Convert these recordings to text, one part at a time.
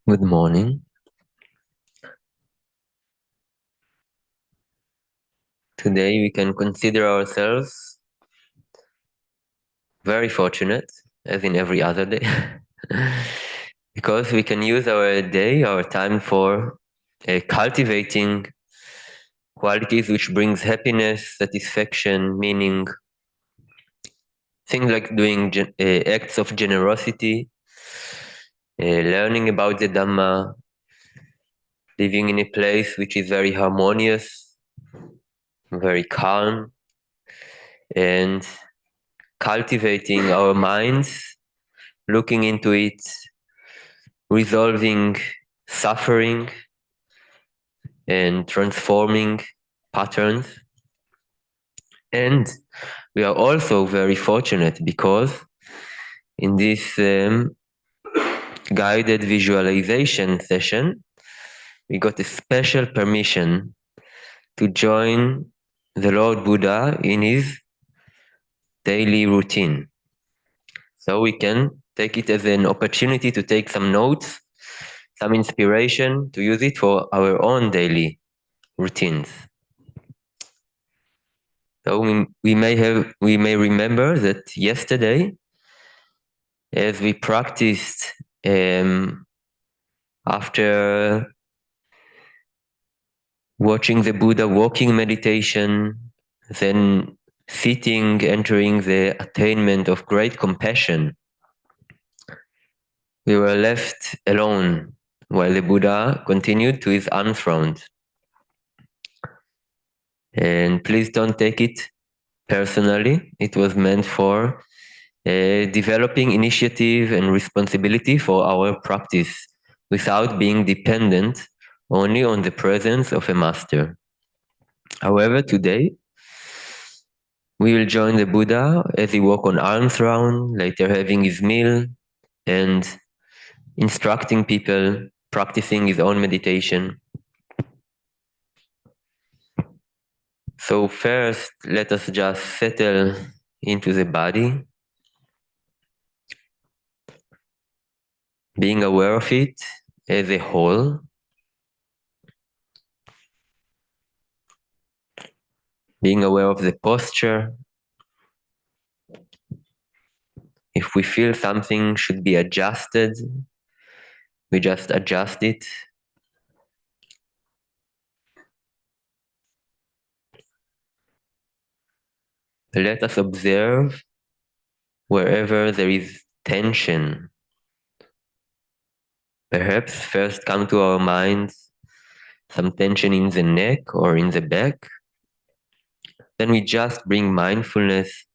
Good morning. Today we can consider ourselves very fortunate, as in every other day, because we can use our day, our time for cultivating qualities which brings happiness, satisfaction, meaning, things like doing acts of generosity, learning about the Dhamma, living in a place which is very harmonious, very calm, and cultivating our minds, looking into it, resolving suffering, and transforming patterns. And we are also very fortunate because in this guided visualization session, we got a special permission to join the Lord Buddha in his daily routine. So we can take it as an opportunity to take some notes, some inspiration, to use it for our own daily routines. So we may remember that yesterday, as we practiced after watching the Buddha walking meditation, then sitting, entering the attainment of great compassion, we were left alone while the Buddha continued to his unthroned. And please don't take it personally. It was meant for developing initiative and responsibility for our practice without being dependent only on the presence of a master. However, today we will join the Buddha as he walks on alms round, later having his meal and instructing people, practicing his own meditation. So first, let us just settle into the body, being aware of it as a whole. Being aware of the posture. If we feel something should be adjusted, we just adjust it. Let us observe wherever there is tension. Perhaps first come to our minds some tension in the neck or in the back. Then we just bring mindfulness,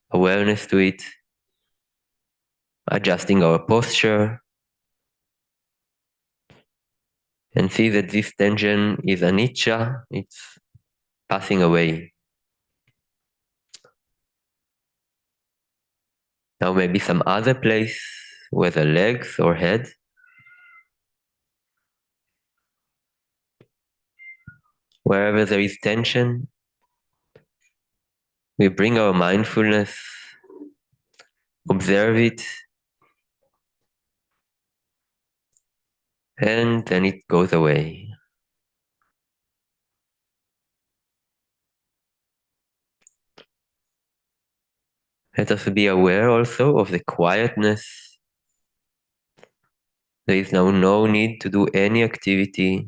awareness to it, adjusting our posture, and see that this tension is anicca, it's passing away. Now maybe some other place, whether legs or head. Wherever there is tension, we bring our mindfulness, observe it, and then it goes away. Let us be aware also of the quietness. There is now no need to do any activity,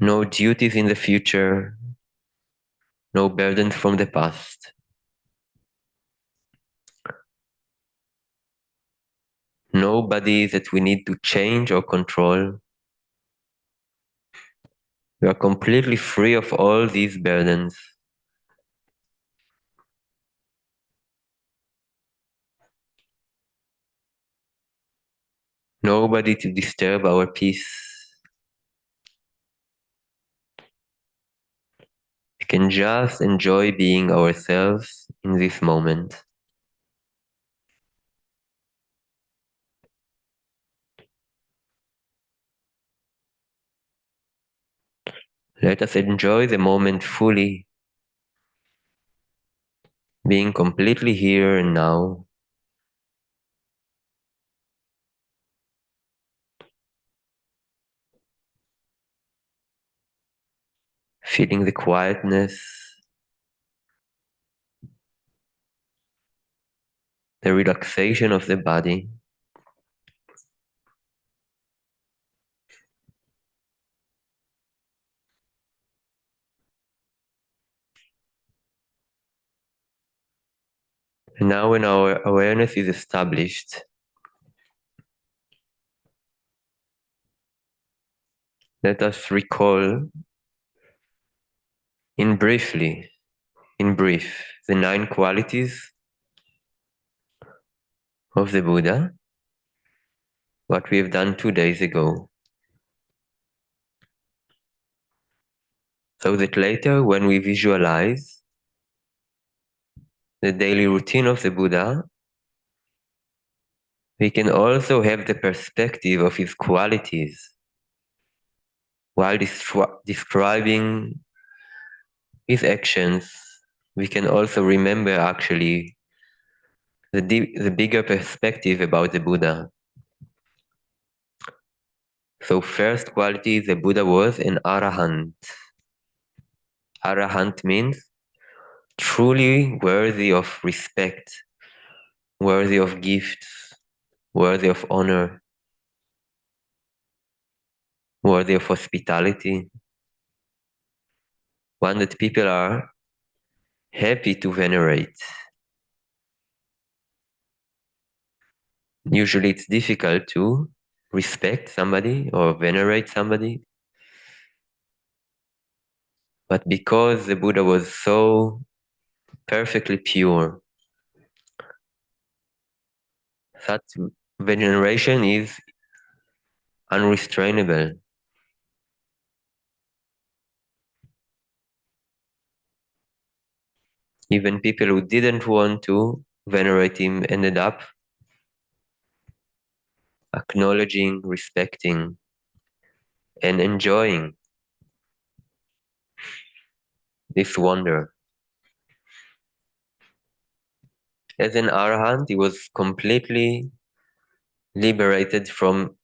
no duties in the future, no burdens from the past. nobody that we need to change or control. We are completely free of all these burdens. Nobody to disturb our peace. We can just enjoy being ourselves in this moment. Let us enjoy the moment fully, being completely here and now. Feeling the quietness, the relaxation of the body. And now when our awareness is established, let us recall in brief, the 9 qualities of the Buddha, what we have done 2 days ago. So that later when we visualize the daily routine of the Buddha, we can also have the perspective of his qualities while describing his actions. We can also remember actually the bigger perspective about the Buddha. So first quality, the Buddha was an arahant. Arahant means truly worthy of respect, worthy of gifts, worthy of honor, worthy of hospitality. One that people are happy to venerate. Usually it's difficult to respect somebody or venerate somebody. But because the Buddha was so perfectly pure, such veneration is unrestrainable. Even people who didn't want to venerate him ended up acknowledging, respecting, and enjoying this wonder. As an arahant, he was completely liberated from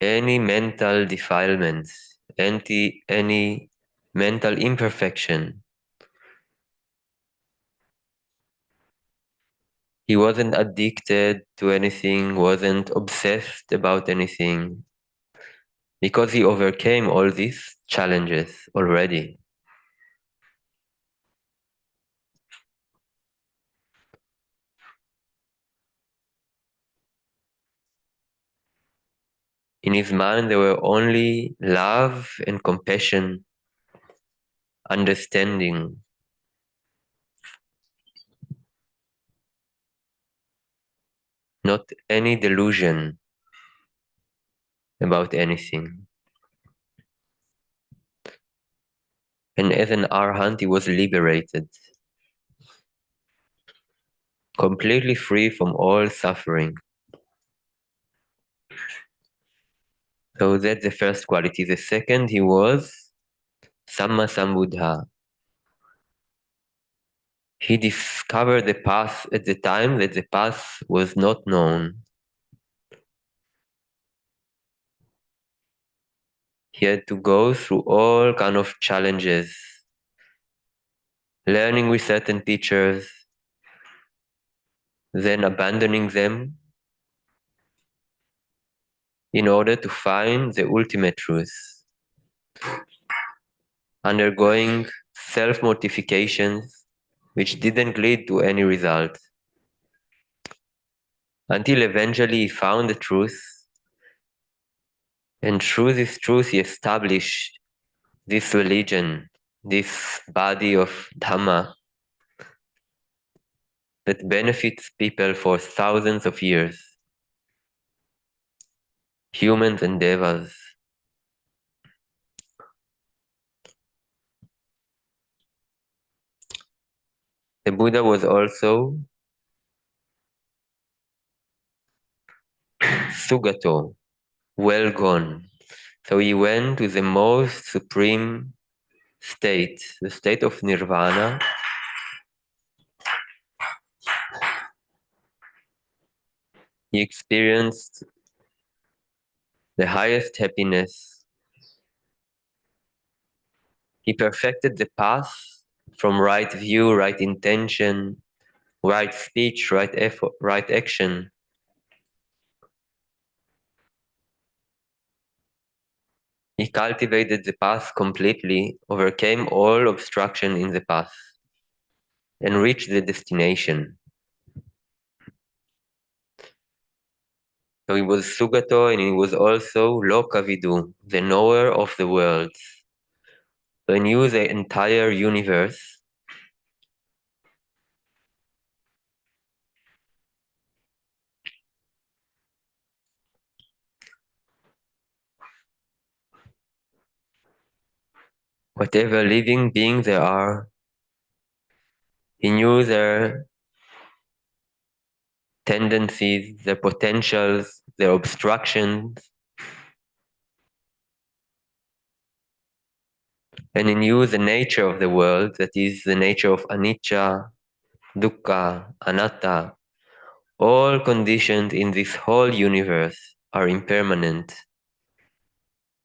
any mental defilements, any mental imperfection. He wasn't addicted to anything, wasn't obsessed about anything, because he overcame all these challenges already. In his mind, there were only love and compassion, understanding. Not any delusion about anything. And as an arhat, he was liberated, completely free from all suffering. So that's the first quality. The second, he was Samma Sambuddha. He discovered the path at the time that the path was not known. He had to go through all kind of challenges, learning with certain teachers, then abandoning them in order to find the ultimate truth, undergoing self-mortifications which didn't lead to any result. until eventually he found the truth, and through this truth he established this religion, this body of Dhamma that benefits people for thousands of years, humans and devas. The Buddha was also Sugato, well gone. So he went to the most supreme state, the state of nirvana. He experienced the highest happiness. He perfected the path from right view, right intention, right speech, right effort, right action. He cultivated the path completely, overcame all obstruction in the path, and reached the destination. So he was Sugato, and he was also Lokavidu, the knower of the worlds. So he knew the entire universe. Whatever living being there are, he knew their tendencies, their potentials, their obstructions, and he knew the nature of the world, that is the nature of anicca, dukkha, anatta. All conditions in this whole universe are impermanent,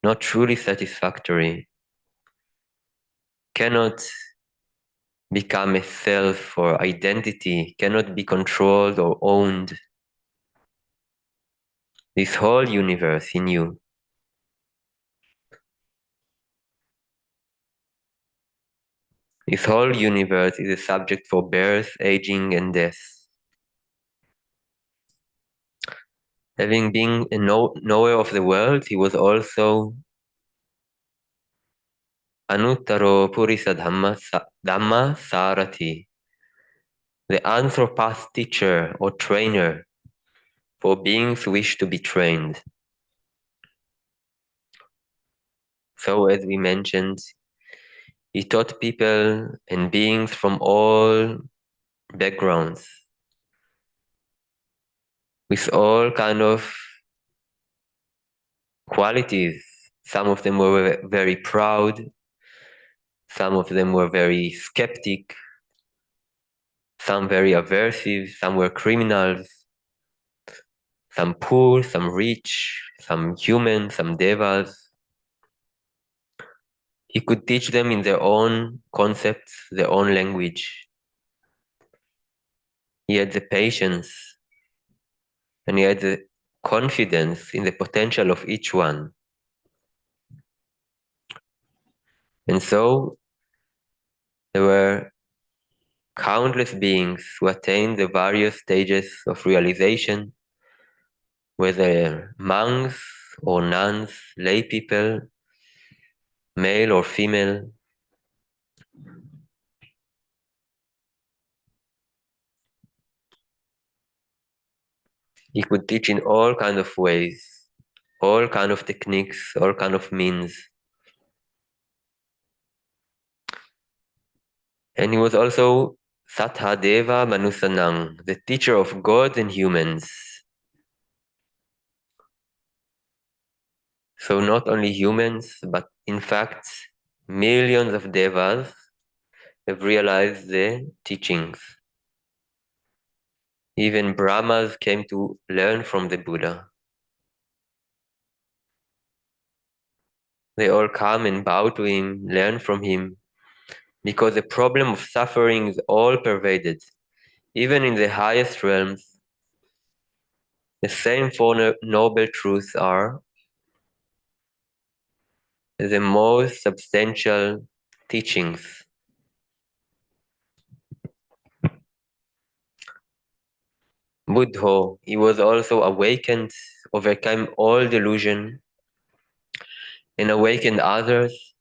not truly satisfactory, cannot become a self or identity, cannot be controlled or owned. This whole universe he knew. This whole universe is a subject for birth, aging, and death. Having been a knower of the world, he was also Anuttaro Purisa Dhamma Sarati, the anthropath teacher or trainer for beings who wish to be trained. So, as we mentioned, he taught people and beings from all backgrounds, with all kind of qualities. Some of them were very proud, some of them were very skeptic, some very aversive, some were criminals, some poor, some rich, some human, some devas. He could teach them in their own concepts, their own language. He had the patience and he had the confidence in the potential of each one. And so there were countless beings who attained the various stages of realization, whether monks or nuns, lay people, male or female. He could teach in all kind of ways, all kind of techniques, all kind of means. And he was also Sathadeva Manusanang, the teacher of God and humans. So not only humans, but in fact, millions of devas have realized the teachings. Even Brahmas came to learn from the Buddha. They all come and bow to him, learn from him, because the problem of suffering is all pervaded. Even in the highest realms, the same four noble truths are the most substantial teachings. Buddha, he was also awakened, overcame all delusion, and awakened others.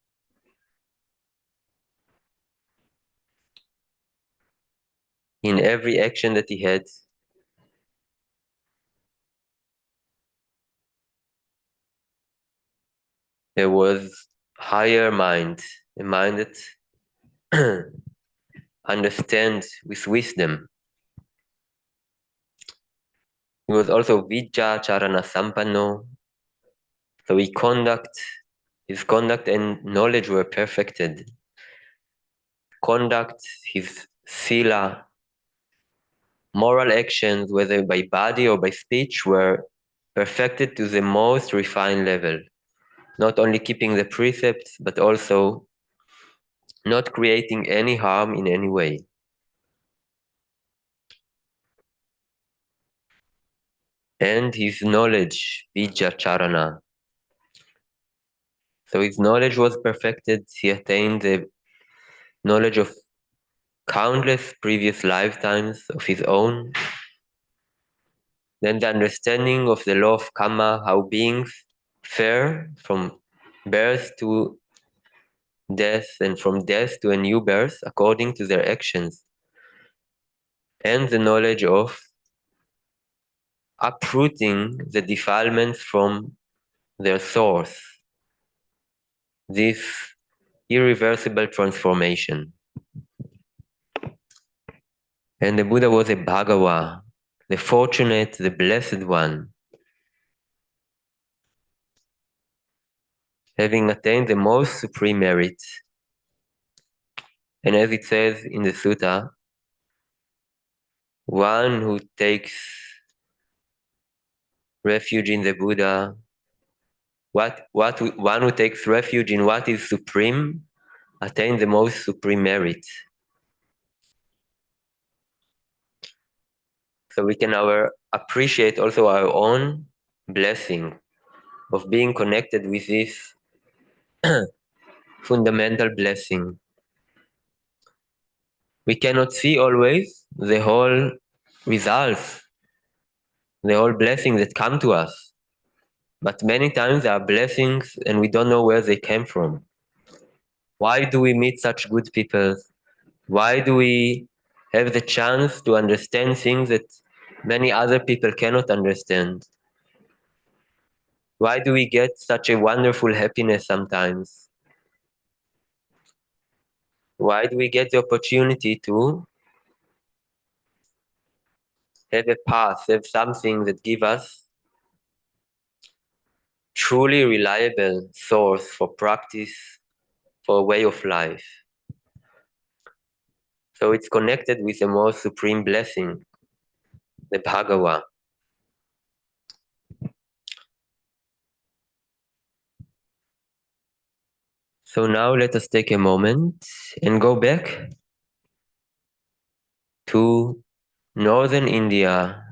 In every action that he had, there was higher mind, a mind that understands with wisdom. He was also Vijja Charana Sampanno, so his conduct and knowledge were perfected. Conduct, his sila, moral actions, whether by body or by speech, were perfected to the most refined level. Not only keeping the precepts, but also not creating any harm in any way. And his knowledge, Vijacharana. So his knowledge was perfected. He attained the knowledge of countless previous lifetimes of his own. Then the understanding of the law of karma, how beings fare from birth to death and from death to a new birth according to their actions. And the knowledge of uprooting the defilements from their source. This irreversible transformation. And the Buddha was a Bhagawa, the fortunate, the blessed one, having attained the most supreme merit. And as it says in the sutta, one who takes refuge in the Buddha, one who takes refuge in what is supreme, attains the most supreme merit. So we can appreciate also our own blessing of being connected with this fundamental blessing. We cannot see always the whole results, the whole blessings that come to us. But many times there are blessings and we don't know where they came from. Why do we meet such good people? Why do we have the chance to understand things that many other people cannot understand? Why do we get such a wonderful happiness sometimes? Why do we get the opportunity to have a path, have something that gives us truly reliable source for practice, for a way of life? So it's connected with the most supreme blessing, the Bhagawa. So now let us take a moment and go back to northern India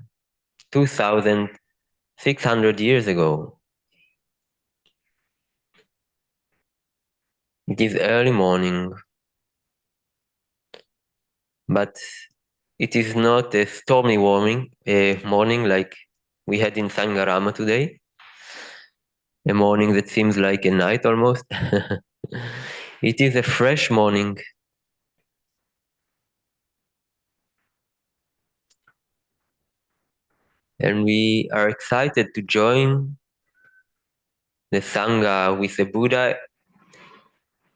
2,600 years ago. It is early morning, but it is not a stormy morning like we had in Sangarama today, a morning that seems like a night almost. It is a fresh morning. And we are excited to join the Sangha with the Buddha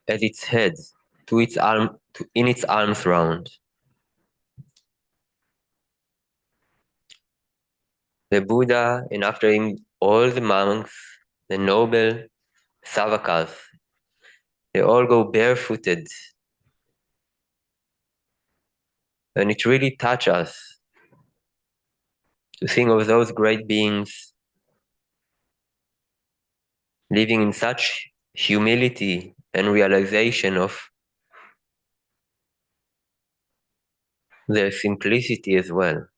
at its head, in its arms round. The Buddha, and after him, all the monks, the noble Savakas, they all go barefooted. And it really touches us to think of those great beings living in such humility and realization of their simplicity as well.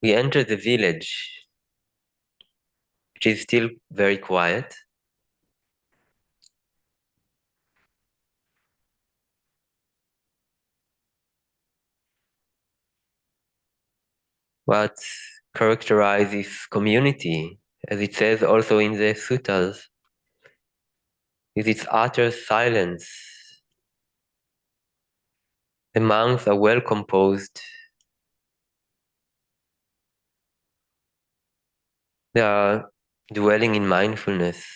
We enter the village, which is still very quiet. What characterizes community, as it says also in the suttas, is its utter silence. The monks are well composed. They are dwelling in mindfulness,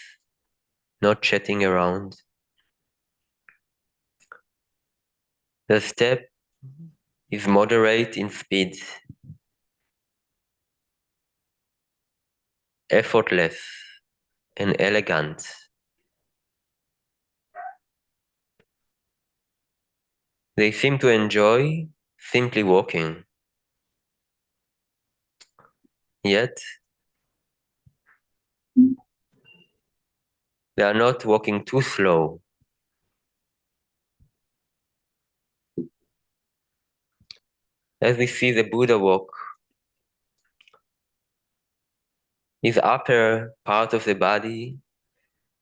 not chatting around. The step is moderate in speed, effortless and elegant. They seem to enjoy simply walking. Yet, they are not walking too slow. As we see the Buddha walk, his upper part of the body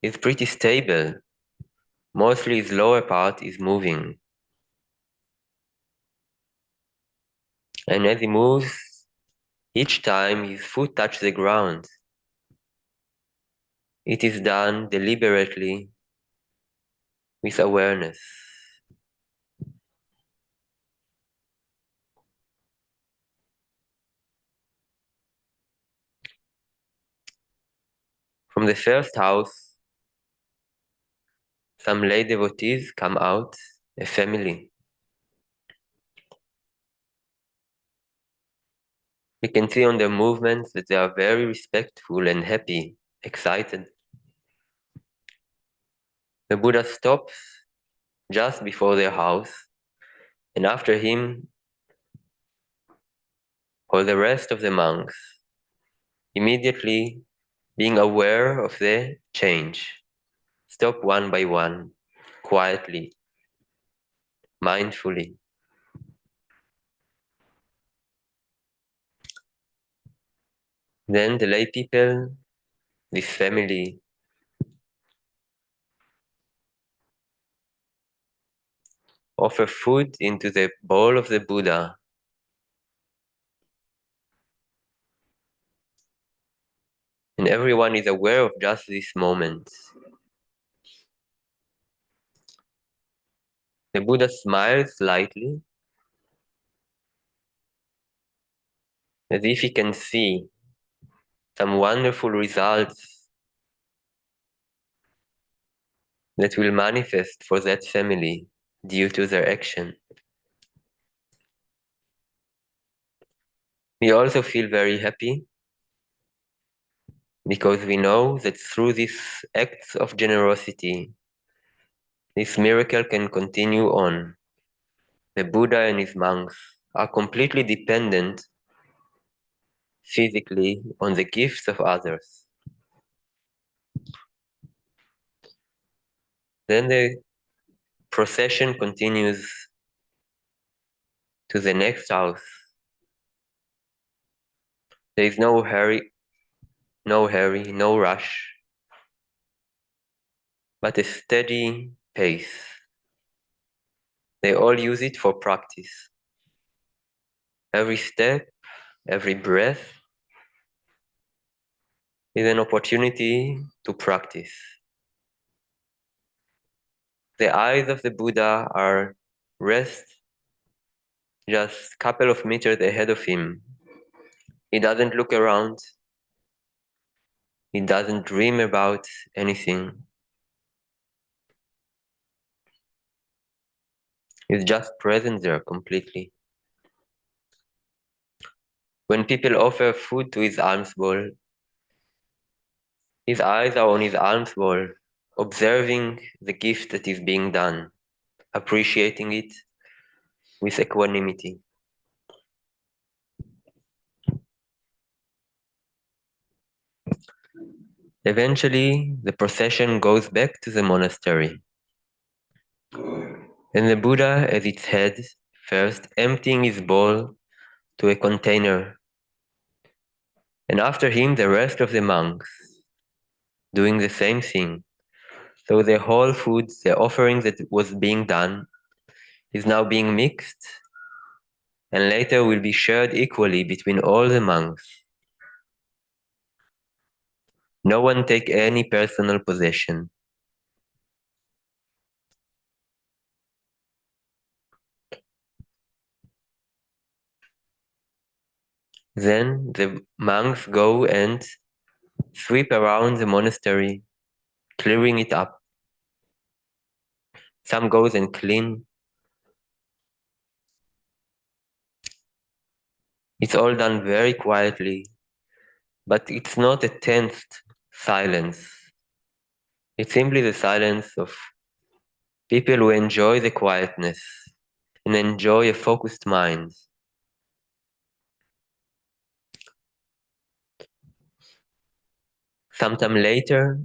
is pretty stable. Mostly his lower part is moving. And as he moves, each time his foot touches the ground, it is done deliberately with awareness. From the first house, some lay devotees come out, a family. We can see on their movements that they are very respectful and happy, excited. The Buddha stops just before their house, and after him, all the rest of the monks, immediately being aware of the change, stop one by one, quietly, mindfully. Then the lay people, this family, offer food into the bowl of the Buddha. And everyone is aware of just this moment. The Buddha smiles slightly, as if he can see some wonderful results that will manifest for that family due to their action. We also feel very happy because we know that through these acts of generosity, this miracle can continue on. The Buddha and his monks are completely dependent physically on the gifts of others. Then the procession continues to the next house. There is no hurry, no rush, but a steady pace. They all use it for practice. Every step, every breath is an opportunity to practice. The eyes of the Buddha are rest just a couple of meters ahead of him. He doesn't look around. He doesn't dream about anything. He's just present there completely. When people offer food to his alms bowl, his eyes are on his alms bowl, observing the gift that is being done, appreciating it with equanimity. Eventually, the procession goes back to the monastery. And the Buddha at its head, first emptying his bowl to a container. And after him, the rest of the monks, doing the same thing. So the whole food, the offering that was being done, is now being mixed and later will be shared equally between all the monks. No one take any personal possession. Then the monks go and sweep around the monastery, clearing it up. Some goes and clean. It's all done very quietly, but it's not a tensed silence. It's simply the silence of people who enjoy the quietness and enjoy a focused mind. Sometime later,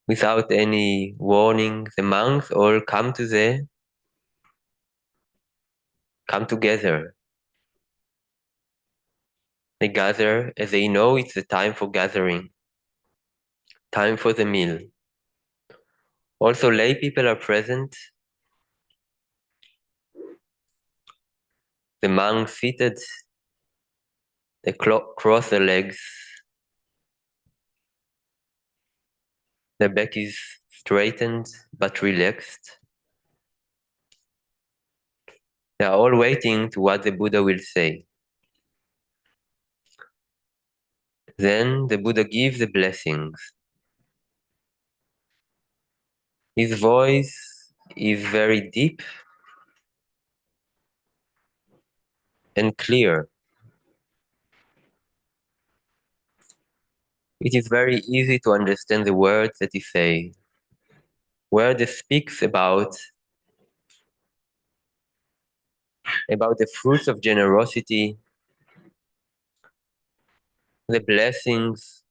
without any warning, the monks all come together. They gather as they know it's the time for gathering, time for the meal. Also, lay people are present. The monks seated, they cross their legs. Their back is straightened but relaxed. They are all waiting to what the Buddha will say. Then the Buddha gives the blessings. His voice is very deep and clear. It is very easy to understand the words that he says. Word that speaks about the fruits of generosity, the blessings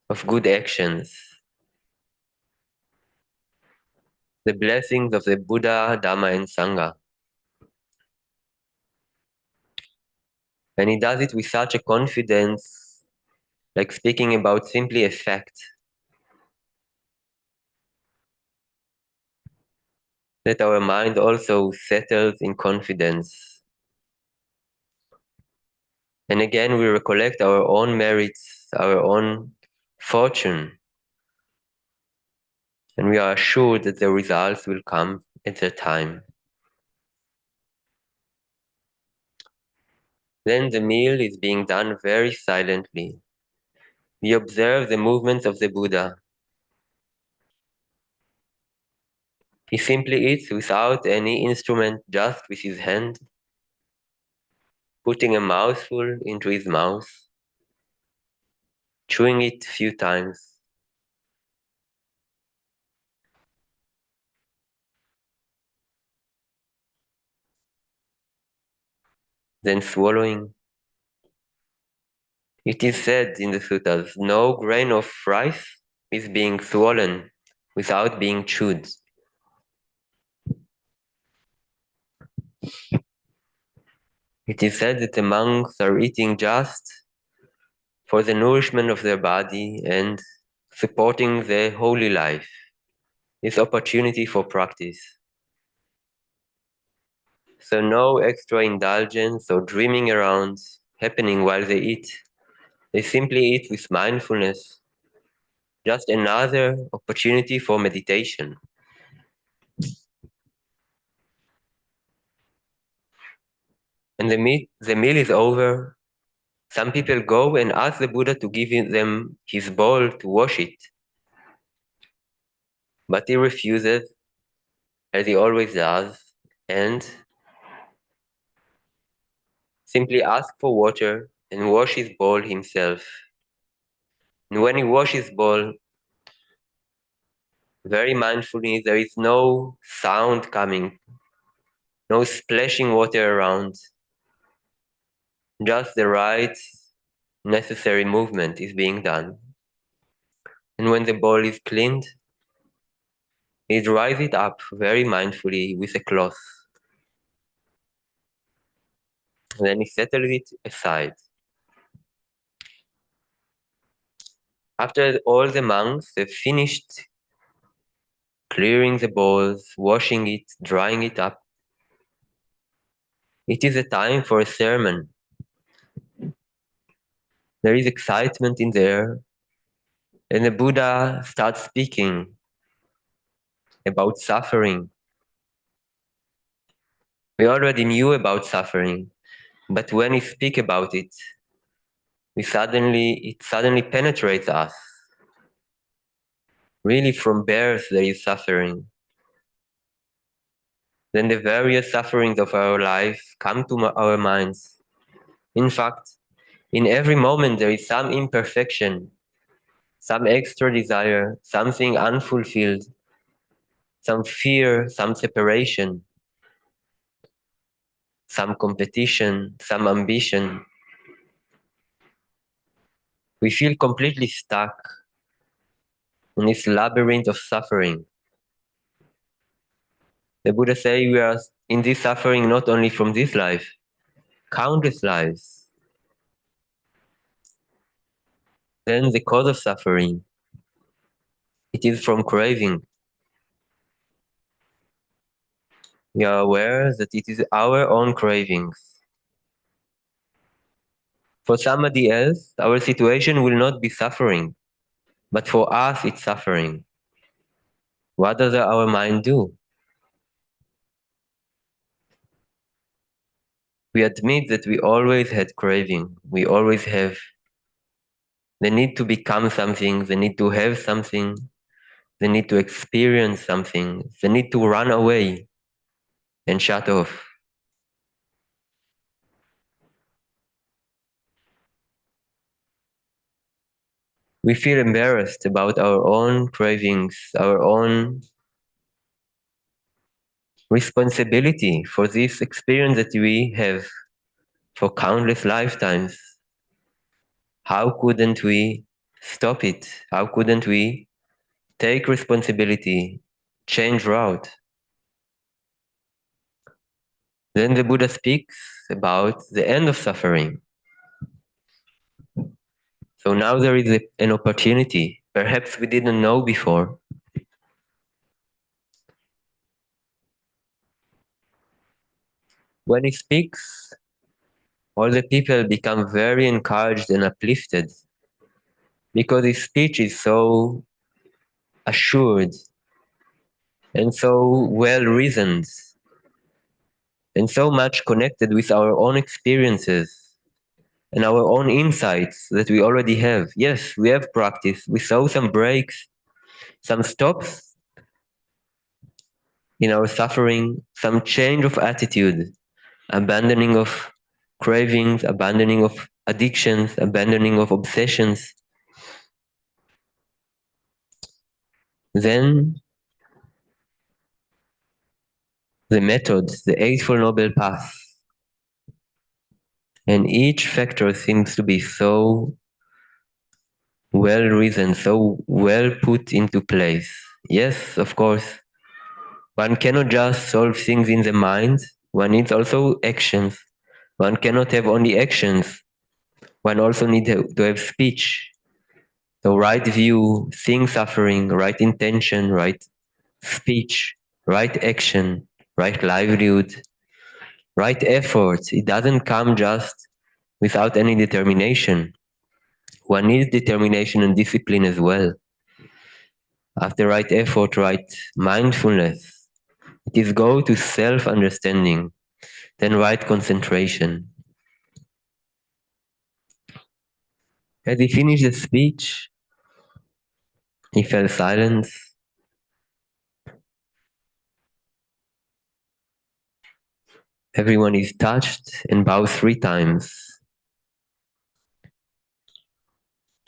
of good actions, the blessings of the Buddha, Dhamma, and Sangha. And he does it with such a confidence, like speaking about simply a fact, that our mind also settles in confidence. And again, we recollect our own merits, our own fortune, and we are assured that the results will come at their time. Then the meal is being done very silently. We observe the movements of the Buddha. He simply eats without any instrument, just with his hand, putting a mouthful into his mouth, chewing it a few times, then swallowing. It is said in the suttas, no grain of rice is being swollen without being chewed. It is said that the monks are eating just for the nourishment of their body and supporting their holy life, this opportunity for practice. So no extra indulgence or dreaming around happening while they eat. They simply eat with mindfulness, just another opportunity for meditation. And the meal is over. Some people go and ask the Buddha to give them his bowl to wash it. But he refuses, as he always does, and simply asks for water and wash his bowl himself. And when he washes his bowl, very mindfully, there is no sound coming, no splashing water around. Just the right necessary movement is being done. And when the bowl is cleaned, he dries it up very mindfully with a cloth. And then he settles it aside. After all the monks have finished clearing the balls, washing it, drying it up. It is a time for a sermon. There is excitement in the air, and the Buddha starts speaking about suffering. We already knew about suffering, but when we speak about it, it suddenly penetrates us. Really, from birth there is suffering. Then the various sufferings of our life come to our minds. In fact, in every moment there is some imperfection, some extra desire, something unfulfilled, some fear, some separation, some competition, some ambition. We feel completely stuck in this labyrinth of suffering. The Buddha says we are in this suffering not only from this life, countless lives. Then the cause of suffering, it is from craving. We are aware that it is our own cravings. For somebody else, our situation will not be suffering, but for us it's suffering. What does our mind do? We admit that we always had craving. We always have the need to become something, the need to have something, the need to experience something, the need to run away and shut off. We feel embarrassed about our own cravings, our own responsibility for this experience that we have for countless lifetimes. How couldn't we stop it? How couldn't we take responsibility, change route? Then the Buddha speaks about the end of suffering. So now there is an opportunity, perhaps we didn't know before. When he speaks, all the people become very encouraged and uplifted because his speech is so assured and so well reasoned and so much connected with our own experiences and our own insights that we already have. Yes, we have practice. We saw some breaks, some stops in our suffering, some change of attitude, abandoning of cravings, abandoning of addictions, abandoning of obsessions. Then the method, the Eightfold Noble Path. And each factor seems to be so well reasoned, so well put into place. Yes, of course, one cannot just solve things in the mind, one needs also actions. One cannot have only actions, one also needs to have speech. So right view, seeing suffering, right intention, right speech, right action, right livelihood, right effort. It doesn't come just without any determination. One needs determination and discipline as well. After right effort, right mindfulness, it is go to self-understanding, then right concentration. As he finished the speech, he felt silence. Everyone is touched and bows 3 times.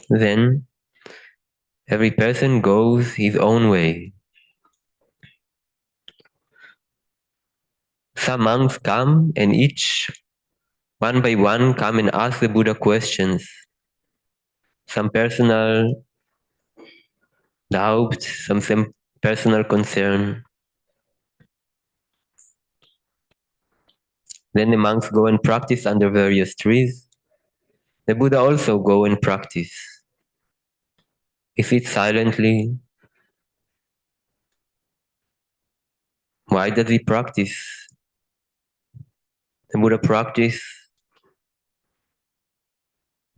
Then every person goes his own way. Some monks come and each one by one come and ask the Buddha questions. Some personal doubt, some personal concern. Then the monks go and practice under various trees. The Buddha also go and practice. He sits silently, Why does he practice? The Buddha practiced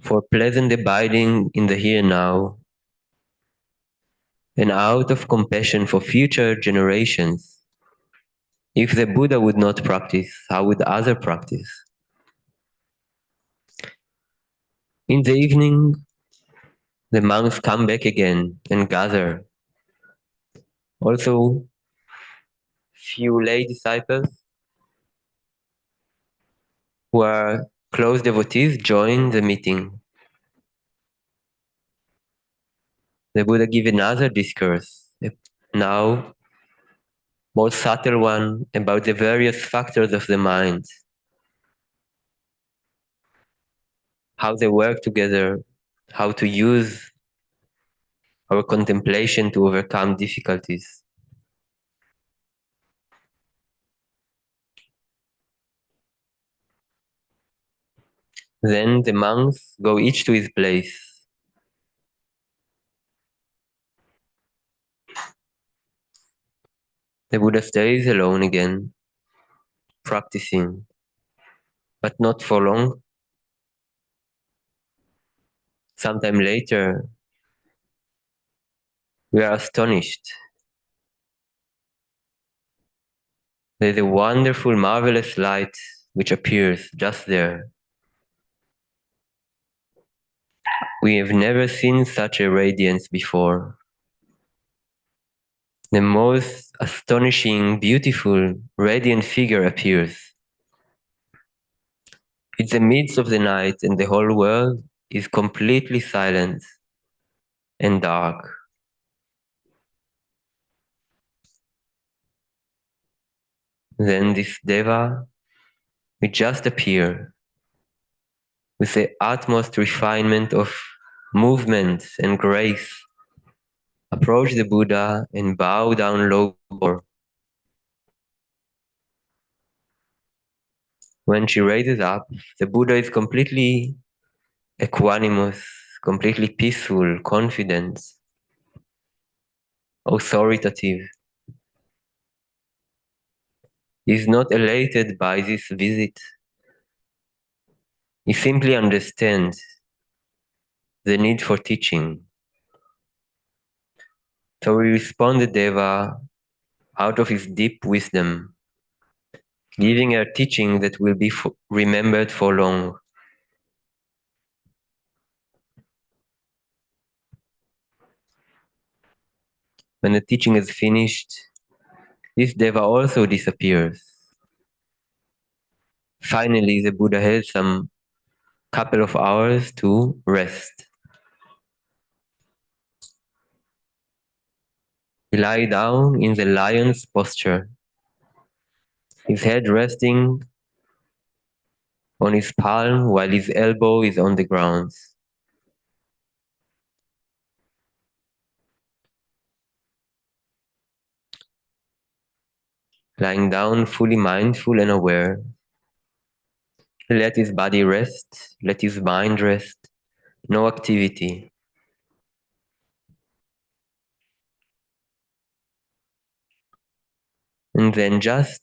for pleasant abiding in the here and now, and out of compassion for future generations. If the Buddha would not practice, how would others practice? In the evening, the monks come back again and gather. Also, few lay disciples who are close devotees join the meeting. The Buddha gave another discourse, now more subtle one, about the various factors of the mind, how they work together, how to use our contemplation to overcome difficulties. Then the monks go each to his place. The Buddha stays alone again, practicing, but not for long. Sometime later, we are astonished. There's a wonderful, marvelous light which appears just there. We have never seen such a radiance before. The most astonishing, beautiful, radiant figure appears. It's the midst of the night and the whole world is completely silent and dark. Then this Deva will just appear with the utmost refinement of movement and grace, approach the Buddha and bow down low. When she raises up, the Buddha is completely equanimous, completely peaceful, confident, authoritative. He is not elated by this visit. He simply understands the need for teaching. So he responded Deva out of his deep wisdom, giving a teaching that will be remembered for long. When the teaching is finished, this Deva also disappears. Finally, the Buddha had some couple of hours to rest. He lay down in the lion's posture, his head resting on his palm while his elbow is on the ground. Lying down, fully mindful and aware, let his body rest, let his mind rest, no activity. And then just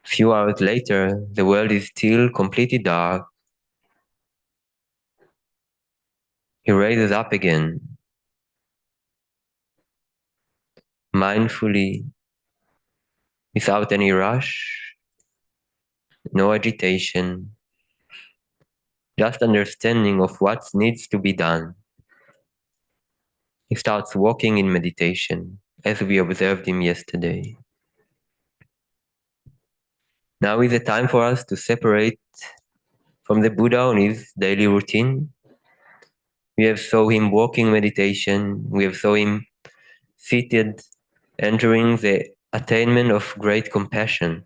a few hours later, the world is still completely dark. He raises up again, mindfully, without any rush, no agitation, just understanding of what needs to be done. He starts walking in meditation, as we observed him yesterday. Now is the time for us to separate from the Buddha on his daily routine. We have saw him walking meditation, we have saw him seated, entering the attainment of great compassion.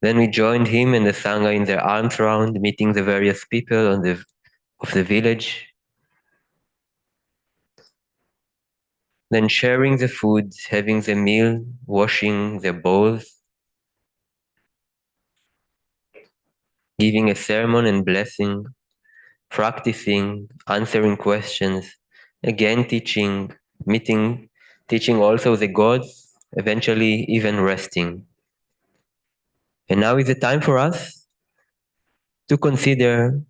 Then we joined him and the Sangha in their arms round, meeting the various people of the village. Then sharing the food, having the meal, washing the bowls, giving a sermon and blessing, practicing, answering questions, again teaching, meeting teaching also the gods, eventually even resting. And now is the time for us to consider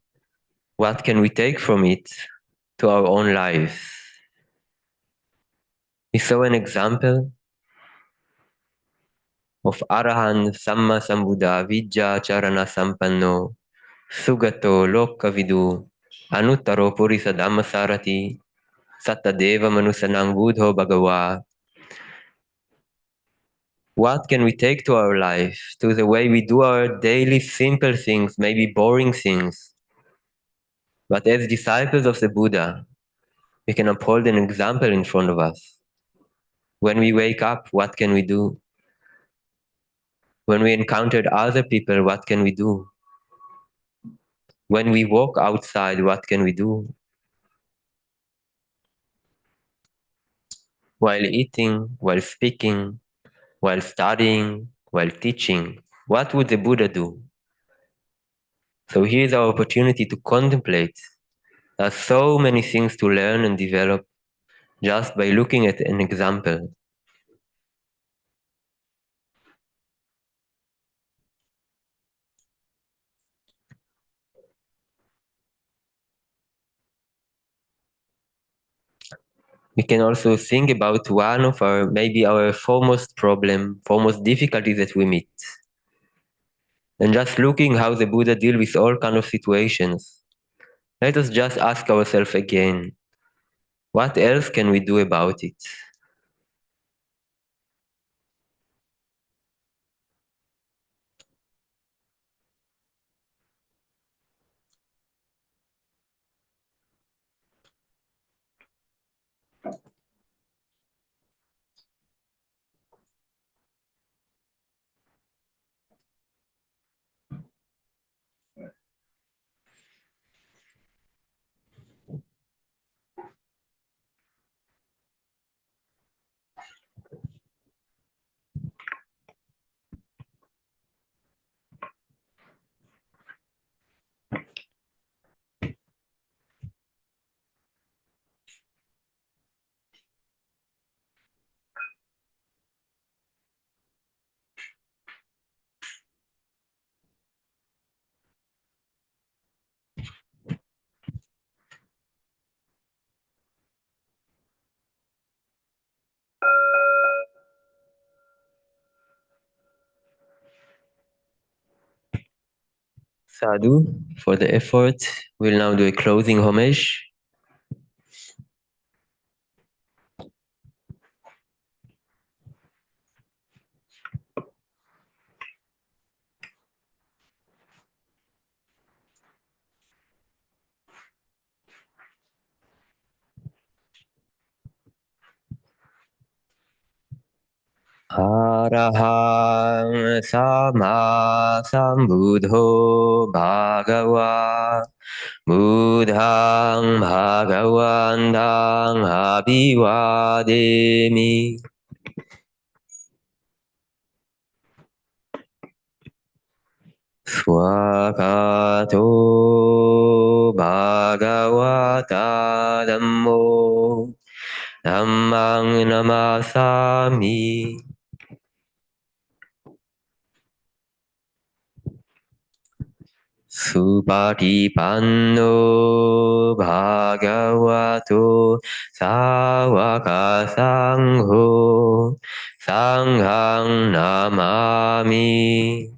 what can we take from it to our own lives. We saw an example of Arahan Samma Sambuddha Vidya Charana Sampanno Sugato Lokavidu Anuttaro Purisa Dhammasarati Sattadeva Manusanang Buddho Bhagava. What can we take to our life, to the way we do our daily simple things, maybe boring things? But as disciples of the Buddha, we can uphold an example in front of us. When we wake up, what can we do? When we encountered other people, what can we do? When we walk outside, what can we do? While eating, while speaking, while studying, while teaching, what would the Buddha do? So here's our opportunity to contemplate. There are so many things to learn and develop just by looking at an example. We can also think about one of our, maybe our foremost problem, foremost difficulties that we meet. And just looking how the Buddha deal with all kind of situations. Let us just ask ourselves again, what else can we do about it? Sadhu, for the effort. We'll now do a closing homage. Arahang Sama Sambuddho Bhagava Buddhang Bhagavantang Abhivademi. Swakato Bhagavata Dhammo Dhammang Namasami. Supatipanno Bhagavato Sāvaka Sangho Sanghang Namami.